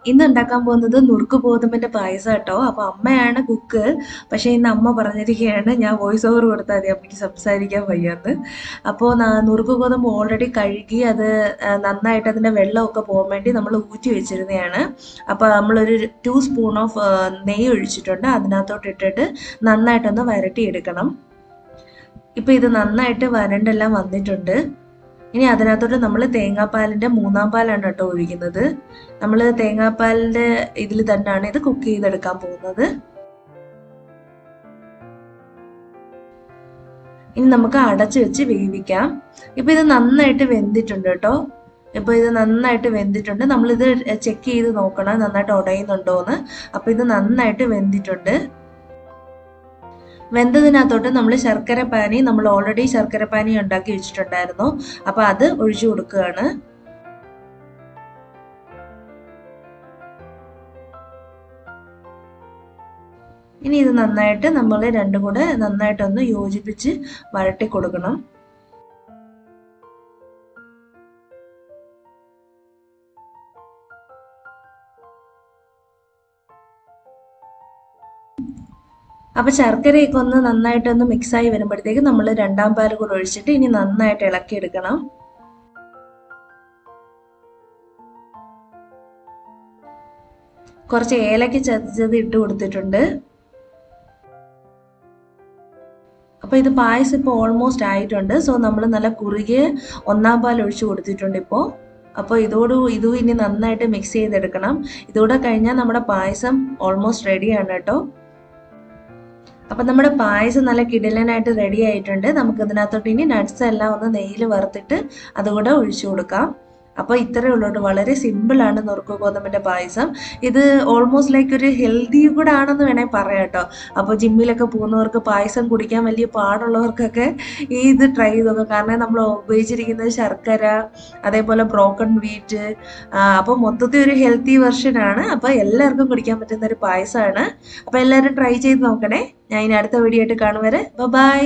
ഇന്ന് ഉണ്ടാക്കാൻ പോകുന്നത് നുറുക്ക് ഗോതമ്പിന്റെ പായസം കേട്ടോ. അപ്പൊ അമ്മയാണ് കുക്ക്. പക്ഷെ ഇന്ന് അമ്മ പറഞ്ഞിരിക്കുകയാണ് ഞാൻ വോയിസ് ഓവർ കൊടുത്താൽ മതി, അമ്മയ്ക്ക് സംസാരിക്കാൻ വയ്യാന്ന്. അപ്പോൾ നുറുക്ക് ഗോതമ്പ് ഓൾറെഡി കഴുകി അത് നന്നായിട്ട് അതിന്റെ വെള്ളമൊക്കെ പോകാൻ വേണ്ടി നമ്മൾ ഊറ്റി വെച്ചിരുന്നതാണ്. അപ്പൊ നമ്മളൊരു 2 സ്പൂൺ ഓഫ് നെയ്യ് ഒഴിച്ചിട്ടുണ്ട്. അതിനകത്തോട്ട് ഇട്ടിട്ട് നന്നായിട്ടൊന്ന് വരട്ടി എടുക്കണം. ഇപ്പൊ ഇത് നന്നായിട്ട് വരണ്ടെല്ലാം വന്നിട്ടുണ്ട്. ഇനി അതിനകത്തോട്ട് നമ്മൾ തേങ്ങാപ്പാലിന്റെ 3-ാം പാലാണ് കേട്ടോ ഒഴിക്കുന്നത്. നമ്മൾ തേങ്ങാപ്പാലിന്റെ ഇതിൽ തന്നെയാണ് ഇത് കുക്ക് ചെയ്തെടുക്കാൻ പോകുന്നത്. ഇനി നമുക്ക് അടച്ചു വെച്ച് വേവിക്കാം. ഇപ്പൊ ഇത് നന്നായിട്ട് വെന്തിട്ടുണ്ട് കേട്ടോ. ഇപ്പൊ ഇത് നന്നായിട്ട് വെന്തിട്ടുണ്ട്. നമ്മളിത് ചെക്ക് ചെയ്ത് നോക്കണം നന്നായിട്ട് ഉടയുന്നുണ്ടോന്ന്. അപ്പൊ ഇത് നന്നായിട്ട് വെന്തിട്ടുണ്ട്. വെന്തതിനകത്തോട്ട് നമ്മൾ നമ്മൾ ഓൾറെഡി ശർക്കര പാനി ഉണ്ടാക്കി വെച്ചിട്ടുണ്ടായിരുന്നു. അപ്പൊ അത് ഒഴിച്ചു കൊടുക്കുകയാണ്. ഇനി ഇത് നന്നായിട്ട് നമ്മൾ രണ്ടും കൂടെ നന്നായിട്ടൊന്ന് യോജിപ്പിച്ച് വരട്ടി കൊടുക്കണം. അപ്പൊ ശർക്കരയൊക്കെ ഒന്ന് നന്നായിട്ടൊന്ന് മിക്സായി വരുമ്പോഴത്തേക്ക് നമ്മൾ 2-ാം പാൽ കൂടെ ഒഴിച്ചിട്ട് ഇനി നന്നായിട്ട് ഇളക്കിയെടുക്കണം. കുറച്ച് ഏലക്ക ചതച്ചത് ഇട്ട് കൊടുത്തിട്ടുണ്ട്. അപ്പൊ ഇത് പായസം ഇപ്പോൾ ഓൾമോസ്റ്റ് ആയിട്ടുണ്ട്. സോ നമ്മൾ നല്ല കുറുകിയ 1-ാം പാൽ ഒഴിച്ചു കൊടുത്തിട്ടുണ്ട് ഇപ്പോൾ. അപ്പോൾ ഇതും ഇനി നന്നായിട്ട് മിക്സ് ചെയ്തെടുക്കണം. ഇതുകൂടെ കഴിഞ്ഞാൽ നമ്മുടെ പായസം ഓൾമോസ്റ്റ് റെഡിയാണ് കേട്ടോ. അപ്പൊ നമ്മുടെ പായസം നല്ല കിടിലനായിട്ട് റെഡി ആയിട്ടുണ്ട്. നമുക്ക് ഇതിനകത്തോട്ട് ഇനി നട്ട്സ് എല്ലാം ഒന്ന് നെയ്യിൽ വറുത്തിട്ട് അതുകൂടെ ഒഴിച്ചു കൊടുക്കാം. അപ്പോൾ ഇത്രയേ ഉള്ളൂ. വളരെ സിമ്പിൾ ആണ് നുറുക്ക് ഗോതമ്പിന്റെ പായസം. ഇത് ഓൾമോസ്റ്റ് ലൈക്ക് ഒരു ഹെൽത്തി കൂടെ ആണെന്ന് വേണമെങ്കിൽ പറയാം കേട്ടോ. അപ്പോൾ ജിമ്മിലൊക്കെ പോകുന്നവർക്ക് പായസം കുടിക്കാൻ വലിയ പാടുള്ളവർക്കൊക്കെ ഇത് ട്രൈ ചെയ്ത് നോക്കാം. കാരണം നമ്മൾ ഉപയോഗിച്ചിരിക്കുന്നത് ശർക്കര, അതേപോലെ ബ്രോക്കൺ വീറ്റ്. അപ്പോൾ മൊത്തത്തിൽ ഒരു ഹെൽത്തി വെർഷൻ ആണ്. അപ്പോൾ എല്ലാവർക്കും കുടിക്കാൻ പറ്റുന്ന ഒരു പായസമാണ്. അപ്പോൾ എല്ലാവരും ട്രൈ ചെയ്ത് നോക്കണേ. ഞാൻ ഇനി അടുത്ത വീഡിയോ ആയിട്ട് കാണും വരെ ബൈ.